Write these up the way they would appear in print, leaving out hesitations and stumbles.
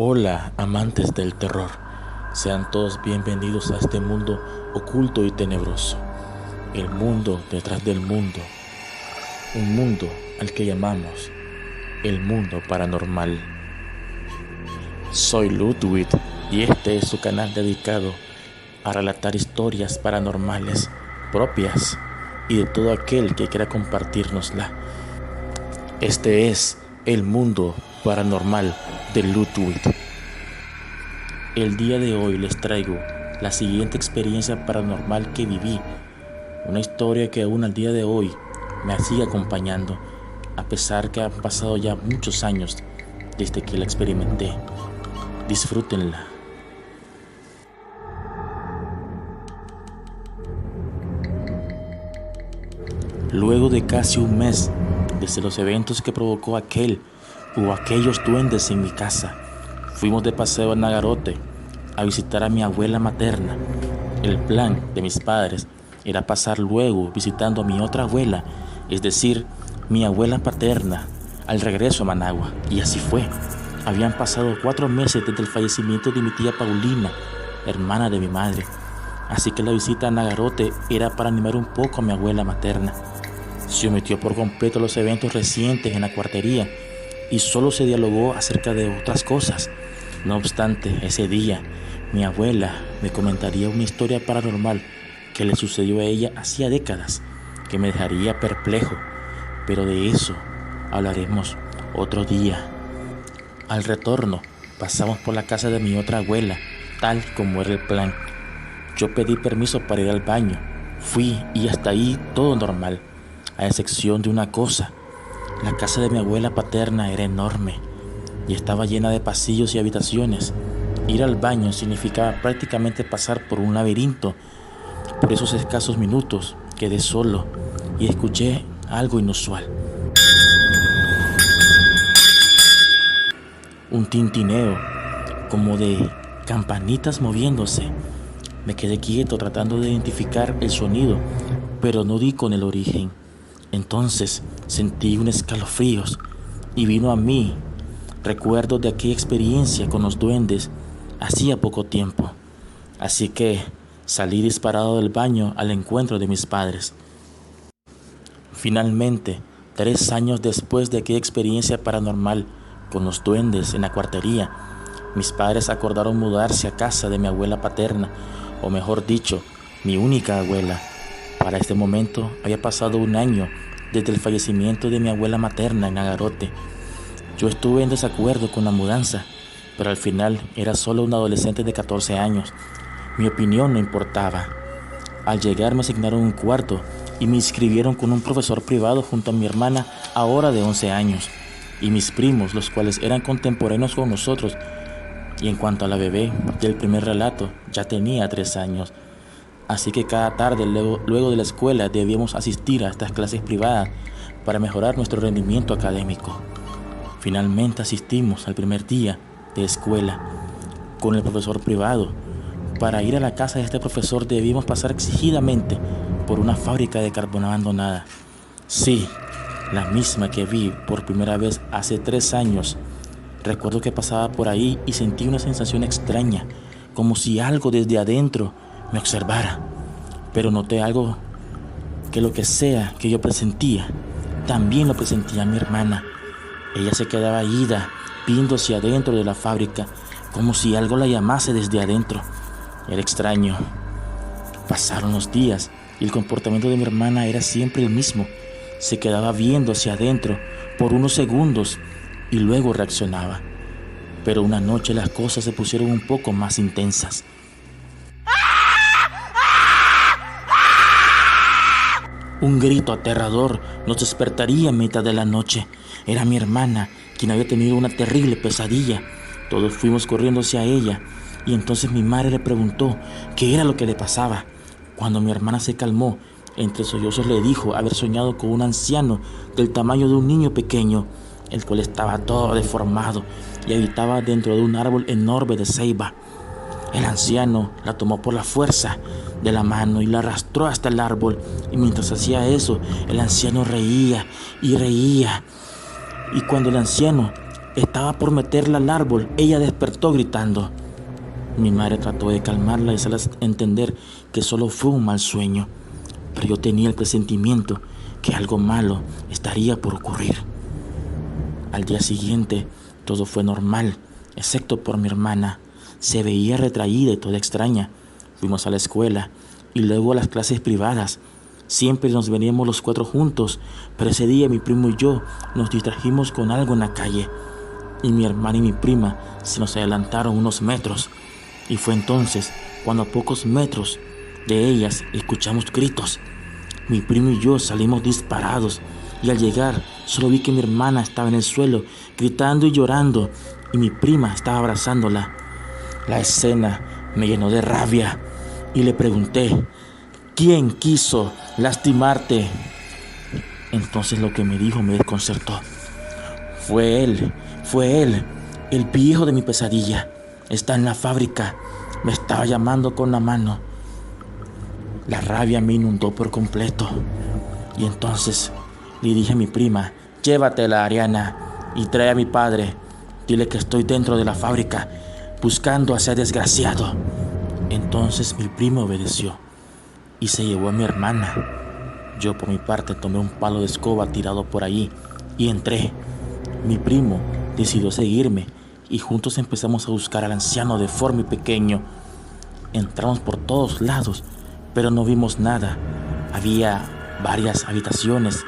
Hola, amantes del terror. Sean todos bienvenidos a este mundo oculto y tenebroso. El mundo detrás del mundo. Un mundo al que llamamos el mundo paranormal. Soy Ludwig y este es su canal dedicado a relatar historias paranormales propias y de todo aquel que quiera compartirnosla. Este es el mundo paranormal de Ludwig. El día de hoy les traigo la siguiente experiencia paranormal que viví, una historia que aún al día de hoy me sigue acompañando, a pesar que han pasado ya muchos años desde que la experimenté. Disfrútenla. Luego de casi un mes desde los eventos que provocó aquel o aquellos duendes en mi casa, fuimos de paseo a Nagarote a visitar a mi abuela materna. El plan de mis padres era pasar luego visitando a mi otra abuela, es decir, mi abuela paterna, al regreso a Managua. Y así fue. Habían pasado 4 meses desde el fallecimiento de mi tía Paulina, hermana de mi madre. Así que la visita a Nagarote era para animar un poco a mi abuela materna. Se omitió por completo los eventos recientes en la cuartería y solo se dialogó acerca de otras cosas. No obstante, ese día, mi abuela me comentaría una historia paranormal que le sucedió a ella hacía décadas, que me dejaría perplejo, pero de eso hablaremos otro día. Al retorno, pasamos por la casa de mi otra abuela, tal como era el plan. Yo pedí permiso para ir al baño, fui y hasta ahí todo normal, a excepción de una cosa. La casa de mi abuela paterna era enorme y estaba llena de pasillos y habitaciones. Ir al baño significaba prácticamente pasar por un laberinto. Por esos escasos minutos quedé solo y escuché algo inusual. Un tintineo, como de campanitas moviéndose. Me quedé quieto tratando de identificar el sonido, pero no di con el origen. Entonces sentí un escalofríos y vino a mí recuerdos de aquella experiencia con los duendes hacía poco tiempo. Así que salí disparado del baño al encuentro de mis padres. Finalmente, 3 años después de aquella experiencia paranormal con los duendes en la cuartería, mis padres acordaron mudarse a casa de mi abuela paterna, o mejor dicho, mi única abuela. Para este momento había pasado 1 año desde el fallecimiento de mi abuela materna en Nagarote. Yo estuve en desacuerdo con la mudanza, pero al final era solo un adolescente de 14 años. Mi opinión no importaba. Al llegar me asignaron un cuarto y me inscribieron con un profesor privado junto a mi hermana, ahora de 11 años, y mis primos, los cuales eran contemporáneos con nosotros. Y en cuanto a la bebé del primer relato, ya tenía 3 años. Así que cada tarde, luego de la escuela, debíamos asistir a estas clases privadas para mejorar nuestro rendimiento académico. Finalmente asistimos al primer día de escuela con el profesor privado. Para ir a la casa de este profesor debíamos pasar exigidamente por una fábrica de carbón abandonada. Sí, la misma que vi por primera vez hace 3 años. Recuerdo que pasaba por ahí y sentí una sensación extraña, como si algo desde adentro me observara. Pero noté algo, que lo que sea que yo presentía, también lo presentía mi hermana. Ella se quedaba ida, viendo hacia adentro de la fábrica, como si algo la llamase desde adentro. Era extraño. Pasaron los días y el comportamiento de mi hermana era siempre el mismo. Se quedaba viendo hacia adentro por unos segundos y luego reaccionaba. Pero una noche las cosas se pusieron un poco más intensas. Un grito aterrador nos despertaría en mitad de la noche. Era mi hermana, quien había tenido una terrible pesadilla. Todos fuimos corriendo hacia ella y entonces mi madre le preguntó qué era lo que le pasaba. Cuando mi hermana se calmó, entre sollozos le dijo haber soñado con un anciano del tamaño de un niño pequeño, el cual estaba todo deformado y habitaba dentro de un árbol enorme de ceiba. El anciano la tomó por la fuerza de la mano y la arrastró hasta el árbol, y mientras hacía eso, el anciano reía y reía. Y cuando el anciano Estaba por meterla al árbol. Ella despertó gritando. Mi madre trató de calmarla y hacerla entender que solo fue un mal sueño, pero yo tenía el presentimiento que algo malo estaría por ocurrir. Al día siguiente todo fue normal, excepto por mi hermana. Se veía retraída y toda extraña. Fuimos a la escuela y luego a las clases privadas. Siempre nos veníamos los 4 juntos, pero ese día mi primo y yo nos distrajimos con algo en la calle, y mi hermana y mi prima se nos adelantaron unos metros. Y fue entonces cuando a pocos metros de ellas escuchamos gritos. Mi primo y yo salimos disparados, y al llegar solo vi que mi hermana estaba en el suelo gritando y llorando, y mi prima estaba abrazándola. La escena me llenó de rabia y le pregunté: ¿quién quiso lastimarte? Entonces lo que me dijo me desconcertó. Fue él, el viejo de mi pesadilla. Está en la fábrica. Me estaba llamando con la mano. La rabia me inundó por completo. Y entonces le dije a mi prima: llévatela, Ariana, y trae a mi padre. Dile que estoy dentro de la fábrica buscando a ese desgraciado. Entonces mi primo obedeció y se llevó a mi hermana. Yo por mi parte tomé un palo de escoba tirado por allí y entré. Mi primo decidió seguirme y juntos empezamos a buscar al anciano deforme y pequeño. Entramos por todos lados, pero no vimos nada. Había varias habitaciones,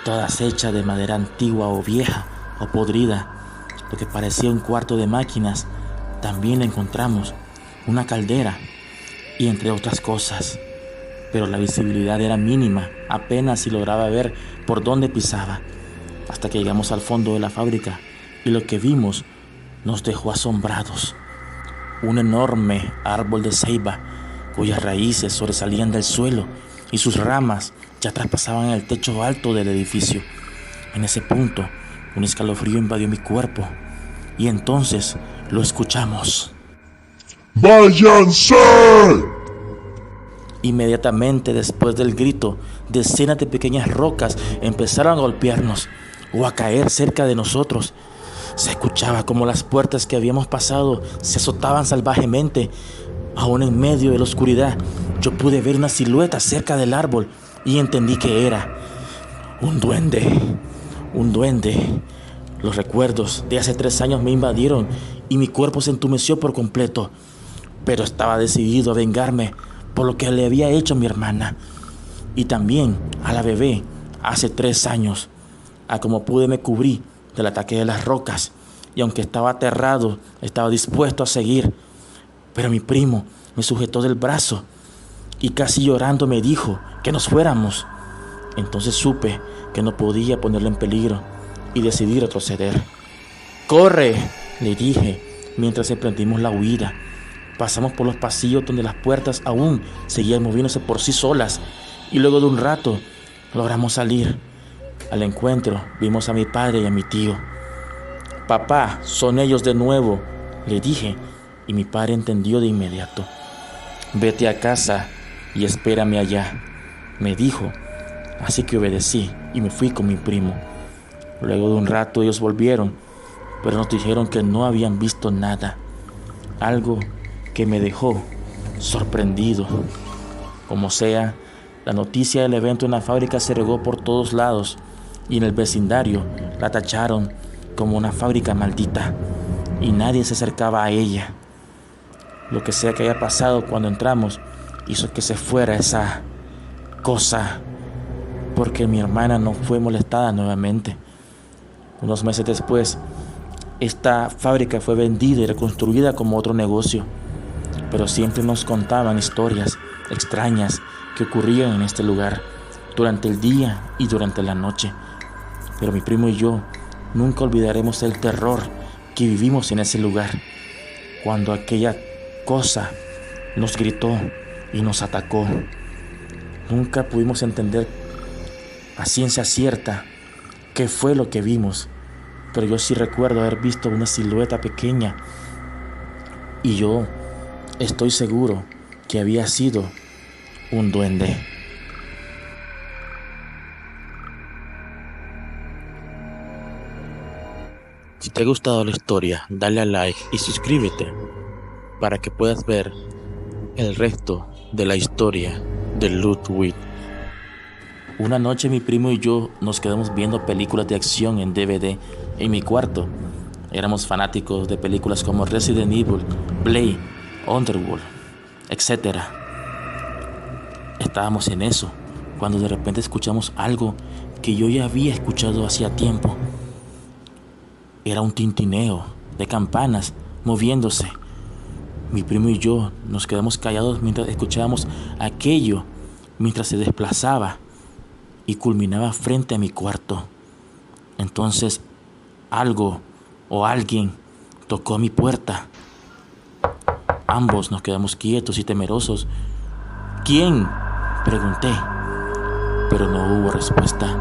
todas hechas de madera antigua o vieja o podrida. Lo que parecía un cuarto de máquinas. También encontramos una caldera y entre otras cosas, pero la visibilidad era mínima, apenas si lograba ver por dónde pisaba, hasta que llegamos al fondo de la fábrica y lo que vimos nos dejó asombrados. Un enorme árbol de ceiba cuyas raíces sobresalían del suelo y sus ramas ya traspasaban el techo alto del edificio. En ese punto, un escalofrío invadió mi cuerpo y entonces lo escuchamos. ¡Váyanse! Inmediatamente después del grito, decenas de pequeñas rocas empezaron a golpearnos o a caer cerca de nosotros. Se escuchaba como las puertas que habíamos pasado se azotaban salvajemente. Aún en medio de la oscuridad, yo pude ver una silueta cerca del árbol y entendí que era un duende. Un duende. Los recuerdos de hace 3 años me invadieron y mi cuerpo se entumeció por completo. Pero estaba decidido a vengarme por lo que le había hecho a mi hermana y también a la bebé hace 3 años. A como pude me cubrí del ataque de las rocas y aunque estaba aterrado, estaba dispuesto a seguir. Pero mi primo me sujetó del brazo y casi llorando me dijo que nos fuéramos. Entonces supe que no podía ponerlo en peligro y decidí retroceder. ¡Corre!, le dije mientras emprendimos la huida. Pasamos por los pasillos donde las puertas aún seguían moviéndose por sí solas y luego de un rato logramos salir. Al encuentro vimos a mi padre y a mi tío. «Papá, son ellos de nuevo», le dije, y mi padre entendió de inmediato. «Vete a casa y espérame allá», me dijo. Así que obedecí y me fui con mi primo. Luego de un rato ellos volvieron, pero nos dijeron que no habían visto nada. Algo que me dejó sorprendido. Como sea, la noticia del evento en la fábrica se regó por todos lados y en el vecindario la tacharon como una fábrica maldita y nadie se acercaba a ella. Lo que sea que haya pasado cuando entramos hizo que se fuera esa cosa, porque mi hermana no fue molestada nuevamente. Unos meses después, esta fábrica fue vendida y reconstruida como otro negocio, pero siempre nos contaban historias extrañas que ocurrían en este lugar durante el día y durante la noche. Pero mi primo y yo nunca olvidaremos el terror que vivimos en ese lugar, cuando aquella cosa nos gritó y nos atacó. Nunca pudimos entender a ciencia cierta qué fue lo que vimos, pero yo sí recuerdo haber visto una silueta pequeña y yo estoy seguro que había sido un duende. te ha gustado la historia, dale a like y suscríbete para que puedas ver el resto de la historia de Ludwig. Una noche mi primo y yo nos quedamos viendo películas de acción en DVD en mi cuarto. Éramos fanáticos de películas como Resident Evil, Blade, Underworld, etc. Estábamos en eso cuando de repente escuchamos algo que yo ya había escuchado hacía tiempo. Era un tintineo de campanas moviéndose. Mi primo y yo nos quedamos callados mientras escuchábamos aquello, mientras se desplazaba y culminaba frente a mi cuarto. Entonces algo o alguien tocó mi puerta. Ambos nos quedamos quietos y temerosos. ¿Quién?, pregunté, pero no hubo respuesta.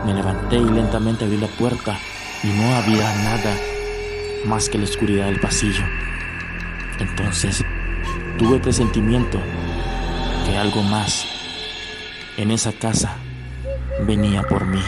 Me levanté y lentamente abrí la puerta y no había nada más que la oscuridad del pasillo. Entonces tuve el presentimiento que algo más en esa casa venía por mí.